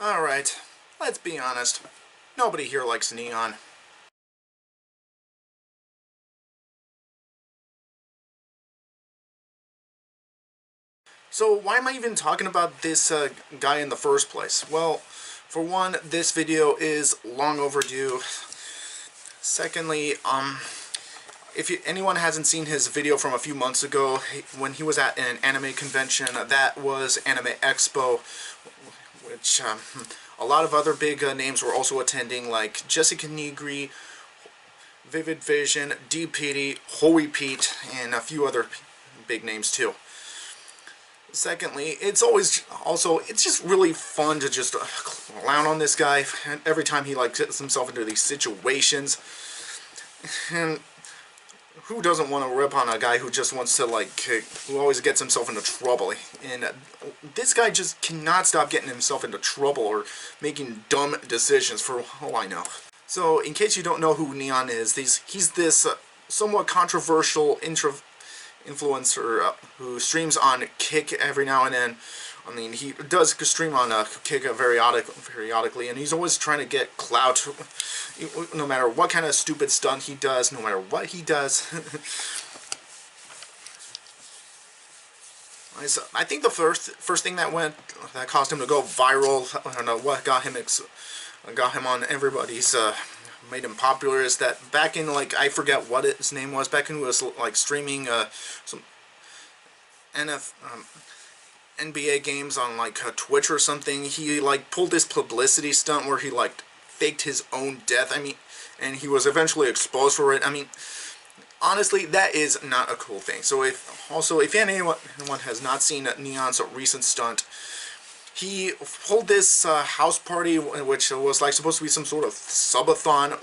Alright, let's be honest. Nobody here likes N3on. So why am I even talking about this guy in the first place? Well, for one, this video is long overdue. Secondly, if anyone hasn't seen his video from a few months ago, when he was at an anime convention, that was Anime Expo, which a lot of other big names were also attending, like Jessica Nigri, Vivid Vision, D-Petey, Holy Pete, and a few other big names too. Secondly, it's just really fun to just clown on this guy every time he gets himself into these situations. And who doesn't want to rip on a guy who just wants to who always gets himself into trouble? And this guy just cannot stop getting himself into trouble or making dumb decisions for all I know. So, in case you don't know who N3on is, he's this somewhat controversial influencer who streams on Kick every now and then. I mean, he does stream on Kick periodically, and he's always trying to get clout, no matter what kind of stupid stunt he does, no matter what he does. I think the first thing that caused him to go viral, I don't know what got him on everybody's made him popular, is that back in I forget what his name was, back when he was streaming some NBA games on Twitch or something, he pulled this publicity stunt where he faked his own death. I mean, and he was eventually exposed for it. I mean, honestly, that is not a cool thing. So if anyone has not seen N3on's recent stunt, he pulled this house party, which was supposed to be some sort of subathon,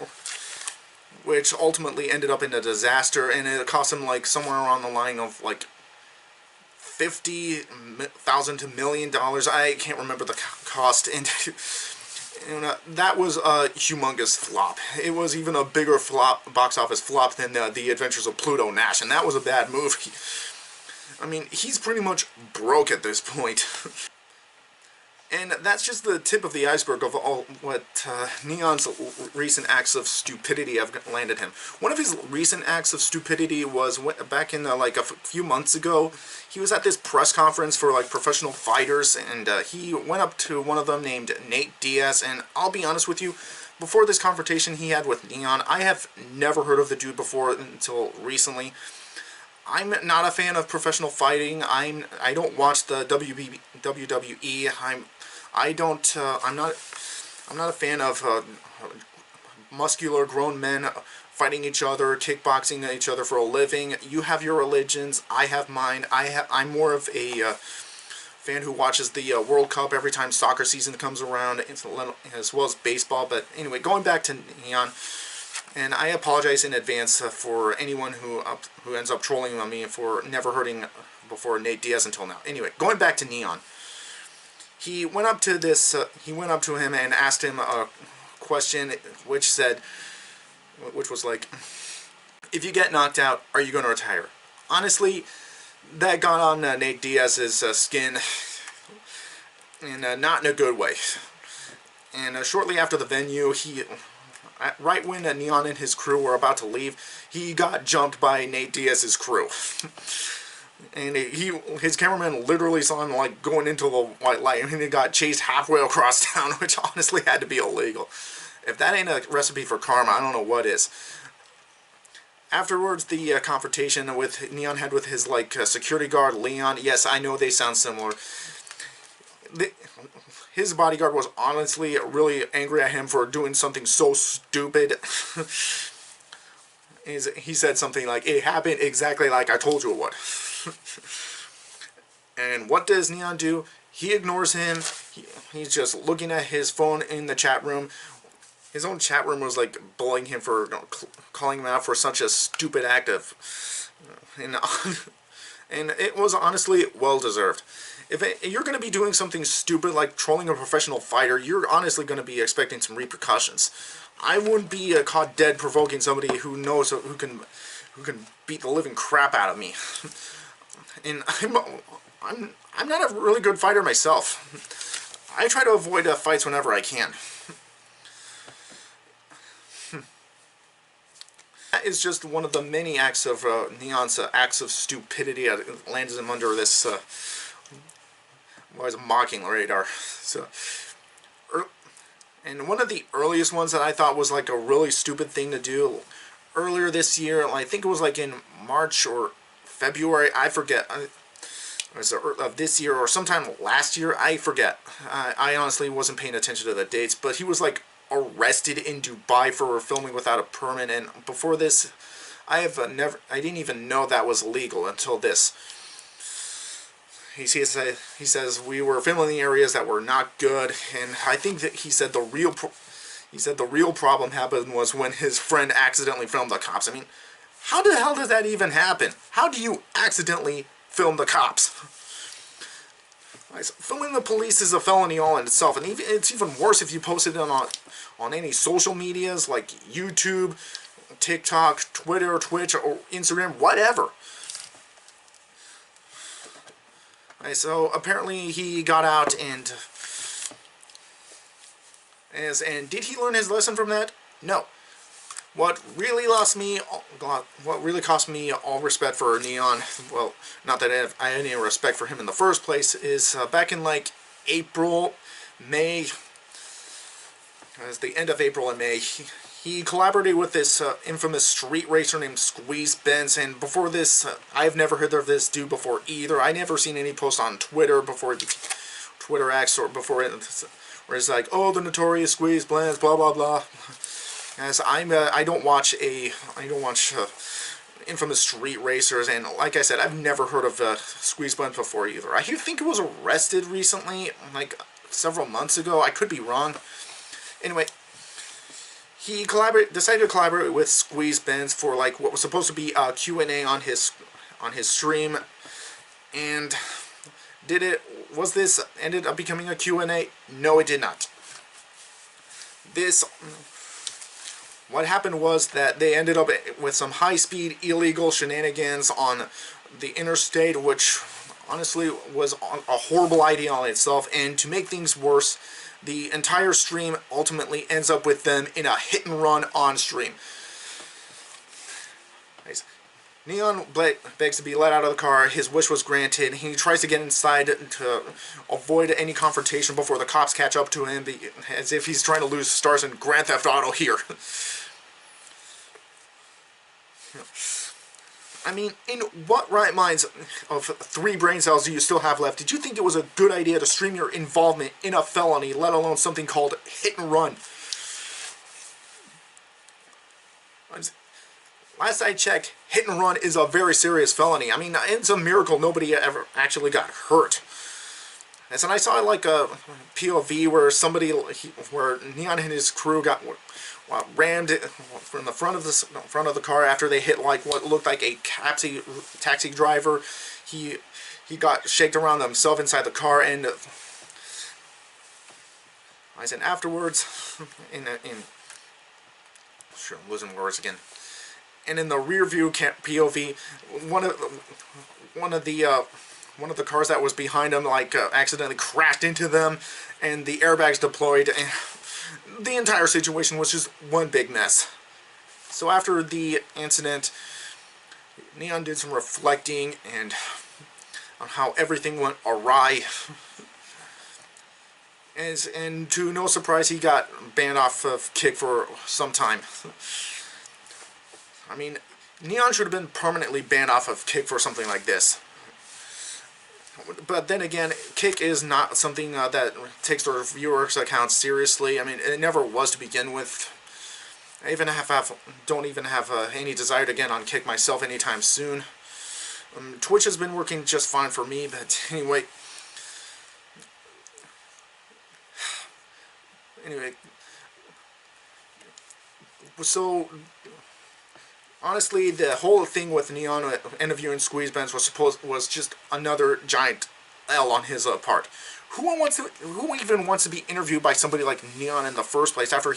which ultimately ended up in a disaster, and it cost him somewhere around the line of $50,000 to $1 million. I can't remember the cost, and that was a humongous flop. It was even a bigger box office flop than The Adventures of Pluto Nash, and that was a bad movie. I mean, he's pretty much broke at this point. And that's just the tip of the iceberg of all what N3on's recent acts of stupidity have landed him. One of his recent acts of stupidity was back in a few months ago. He was at this press conference for professional fighters, and he went up to one of them named Nate Diaz. And I'll be honest with you, before this confrontation he had with N3on, I have never heard of the dude before until recently. I'm not a fan of professional fighting. I don't watch the WWE. I'm not a fan of muscular grown men fighting each other, kickboxing each other for a living. You have your religions, I have mine. I'm more of a fan who watches the World Cup every time soccer season comes around, as well as baseball. But anyway, going back to N3on, and I apologize in advance for anyone who ends up trolling on me for never hearing before Nate Diaz until now. Anyway, going back to N3on. He went up to him and asked him a question which was if you get knocked out, are you going to retire? Honestly, that got on Nate Diaz's skin, and not in a good way. And shortly after the venue, right when N3on and his crew were about to leave, he got jumped by Nate Diaz's crew. And his cameraman literally saw him going into the white light, and he got chased halfway across town, which honestly had to be illegal. If that ain't a recipe for karma, I don't know what is. Afterwards, the confrontation with N3on had with his security guard Leon. Yes, I know they sound similar. His bodyguard was honestly really angry at him for doing something so stupid. He said something like, "It happened exactly like I told you it would." And what does N3on do? He ignores him. He's just looking at his phone in the chat room. His own chat room was bullying him for calling him out for such a stupid act of, and it was honestly well deserved. If you're going to be doing something stupid like trolling a professional fighter, you're honestly going to be expecting some repercussions. I wouldn't be caught dead provoking somebody who can beat the living crap out of me. And I'm not a really good fighter myself. I try to avoid fights whenever I can. That is just one of the many acts of N3on's acts of stupidity that lands him under this was a mocking radar. So, and one of the earliest ones that I thought was like a really stupid thing to do earlier this year, I think it was like in March or February, I forget. Was of this year or sometime last year, I forget. I honestly wasn't paying attention to the dates, but he was like arrested in Dubai for filming without a permit, and before this, I didn't even know that was illegal until this. He says we were filming in areas that were not good, and I think that he said the real problem happened was when his friend accidentally filmed the cops. I mean, how the hell does that even happen? How do you accidentally film the cops? Filming the police is a felony all in itself, and it's even worse if you post it on any social medias like YouTube, TikTok, Twitter, Twitch, or Instagram, whatever. So apparently he got out and did he learn his lesson from that? No. What really cost me all respect for N3on, well, not that I had any respect for him in the first place, is back in like April, May, it was the end of April and May, he collaborated with this infamous street racer named Squeeze Benz, and before this, I've never heard of this dude before either. I never seen any post on Twitter before Twitter X or before it, where it's like, oh, the notorious Squeeze Benz, blah blah blah. As I don't watch infamous street racers, and like I said, I've never heard of Squeeze Benz before either. I think he was arrested recently, like several months ago. I could be wrong. Anyway, he decided to collaborate with Squeeze Benz for like what was supposed to be a Q&A on his stream, and this ended up becoming a Q&A? No, it did not. What happened was that they ended up with some high-speed illegal shenanigans on the interstate, which honestly was a horrible idea on itself, and to make things worse, the entire stream ultimately ends up with them in a hit-and-run on stream. N3on begs to be let out of the car. His wish was granted. He tries to get inside to avoid any confrontation before the cops catch up to him, as if he's trying to lose stars in Grand Theft Auto here. I mean, in what right minds of 3 brain cells do you still have left? Did you think it was a good idea to stream your involvement in a felony, let alone something called hit and run? Last I checked, hit and run is a very serious felony. I mean, it's a miracle nobody ever actually got hurt. And so I saw like a POV where where N3on and his crew got rammed from the front of the car after they hit like what looked like a taxi driver. He got shaked around himself inside the car, and I said afterwards, sure, I'm losing words again. And in the rear view POV, one of the cars that was behind him accidentally crashed into them, and the airbags deployed, and the entire situation was just one big mess. So after the incident, N3on did some reflecting and on how everything went awry. And to no surprise, he got banned off of Kick for some time. I mean, N3on should have been permanently banned off of Kick for something like this. But then again, Kick is not something that takes their viewers' accounts seriously. I mean, it never was to begin with. I don't even have any desire to get on Kick myself anytime soon. Twitch has been working just fine for me, but anyway. So honestly, the whole thing with N3on interviewing Squeeze Benz was just another giant L on his part. Who even wants to be interviewed by somebody like N3on in the first place? After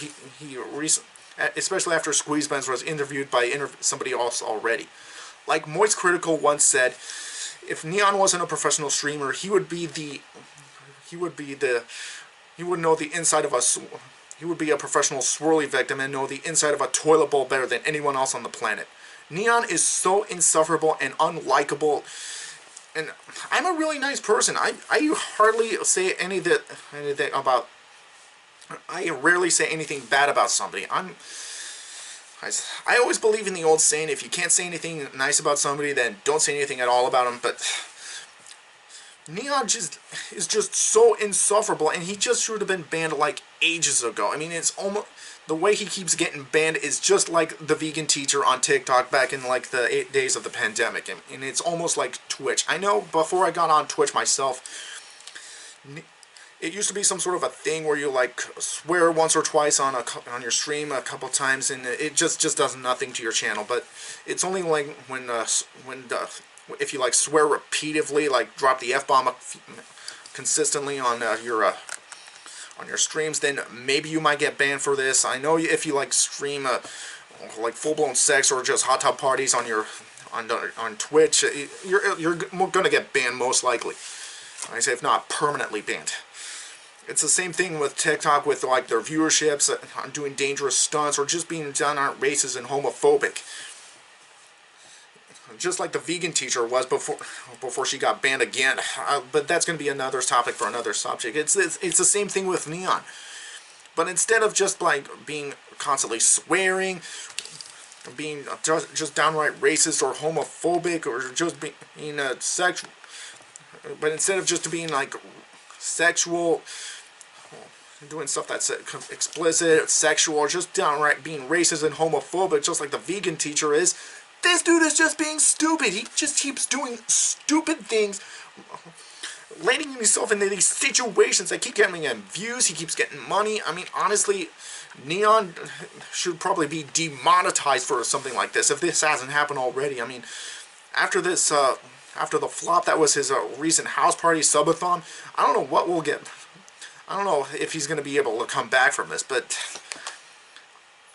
especially after Squeeze Benz was interviewed by somebody else already. Like Moist Critical once said, if N3on wasn't a professional streamer, he would be the he would know the inside of he would be a professional swirly victim and know the inside of a toilet bowl better than anyone else on the planet. N3on is so insufferable and unlikable, and I'm a really nice person. I hardly say anything about. I rarely say anything bad about somebody. I always believe in the old saying, if you can't say anything nice about somebody, then don't say anything at all about them. But N3on is just so insufferable, and he just should have been banned like ages ago. I mean, it's almost the way he keeps getting banned is just like the vegan teacher on TikTok back in like the 8 days of the pandemic, and it's almost like Twitch. I know before I got on Twitch myself, it used to be some sort of a thing where you like swear once or twice on your stream a couple times, and it just does nothing to your channel. But it's only like if you like swear repeatedly, like drop the F-bomb consistently on your streams, then maybe you might get banned for this. I know if you like stream like full-blown sex or just hot tub parties on Twitch, you're gonna get banned most likely. I say if not permanently banned. It's the same thing with TikTok with like their viewerships on doing dangerous stunts or just being downright racist and homophobic. Just like the vegan teacher was before she got banned again. But that's going to be another topic for another subject. It's the same thing with N3on. But instead of just like being constantly swearing, being just downright racist or homophobic or just being sexual, but instead of just being like sexual, doing stuff that's explicit, sexual, or just downright being racist and homophobic, just like the vegan teacher is, this dude is just being stupid. He just keeps doing stupid things, letting himself into these situations that keep getting him views. He keeps getting money. I mean, honestly, N3on should probably be demonetized for something like this, if this hasn't happened already. I mean, after this, after the flop that was his recent house party subathon, I don't know what we'll get. I don't know if he's going to be able to come back from this, but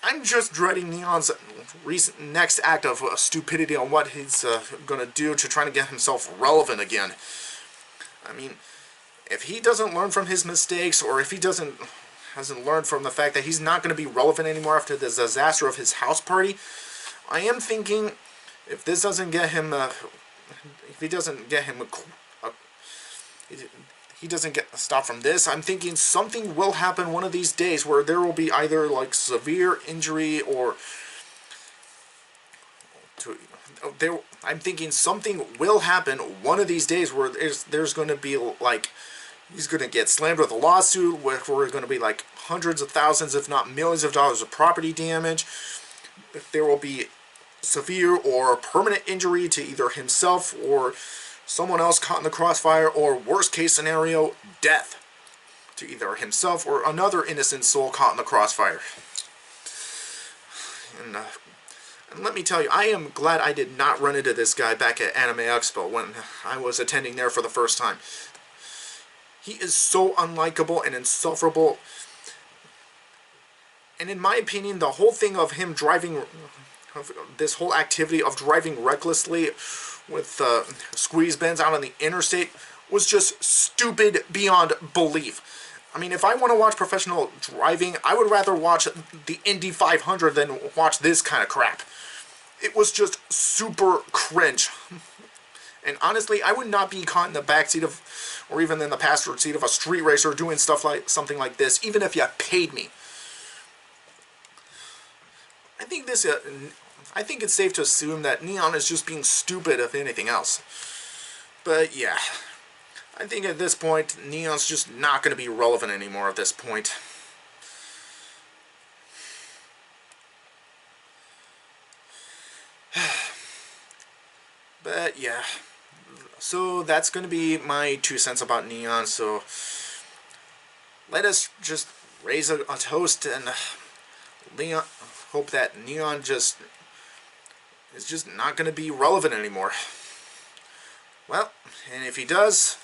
I'm just dreading N3on's next act of stupidity on what he's going to do to try to get himself relevant again. I mean, if he doesn't learn from his mistakes, or if he hasn't learned from the fact that he's not going to be relevant anymore after the disaster of his house party, I am thinking if this doesn't get him, if he doesn't get him he doesn't get stopped from this, I'm thinking something will happen one of these days where there will be either like severe injury or I'm thinking something will happen one of these days where there's going to be like, he's going to get slammed with a lawsuit where we're going to be like hundreds of thousands if not millions of dollars of property damage. There will be severe or permanent injury to either himself or someone else caught in the crossfire, or worst case scenario, death to either himself or another innocent soul caught in the crossfire. And let me tell you, I am glad I did not run into this guy back at Anime Expo when I was attending there for the first time. He is so unlikable and insufferable. And in my opinion, the whole thing of him driving, this whole activity of driving recklessly with squeeze bends out on the interstate was just stupid beyond belief. I mean, if I want to watch professional driving, I would rather watch the Indy 500 than watch this kind of crap. It was just super cringe. And honestly, I would not be caught in the backseat of, or even in the passenger seat of a street racer doing something like this, even if you paid me. I think it's safe to assume that N3on is just being stupid, if anything else. But yeah, I think at this point, N3on's just not going to be relevant anymore at this point. But yeah, so that's going to be my 2 cents about N3on. So let us just raise a toast and hope that N3on is just not going to be relevant anymore. Well, and if he does,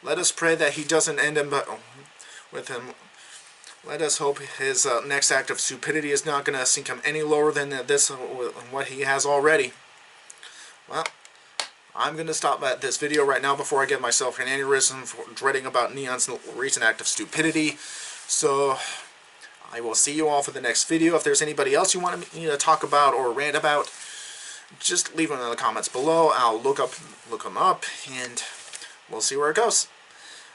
let us pray that he doesn't end up with him. Let us hope his next act of stupidity is not going to sink him any lower than this, what he has already. Well, I'm going to stop at this video right now before I get myself an aneurysm for dreading about N3on's recent act of stupidity. So, I will see you all for the next video. If there's anybody else you want me to talk about or rant about, just leave them in the comments below. I'll look them up, and we'll see where it goes.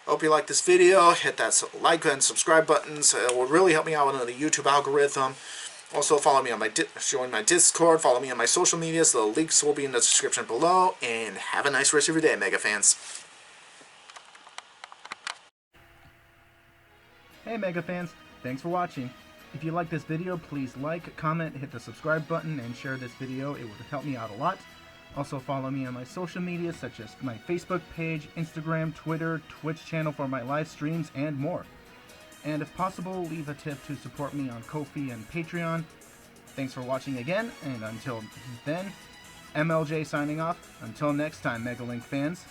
Hope you like this video. Hit that like and subscribe buttons. It will really help me out in the YouTube algorithm. Also, follow me on join my Discord, follow me on my social media, so the links will be in the description below, and have a nice rest of your day, Mega fans. Hey Mega fans, thanks for watching. If you like this video, please like, comment, hit the subscribe button, and share this video. It would help me out a lot. Also follow me on my social media, such as my Facebook page, Instagram, Twitter, Twitch channel for my live streams, and more. And if possible, leave a tip to support me on Ko-fi and Patreon. Thanks for watching again, and until then, MLJ signing off. Until next time, Megalink fans.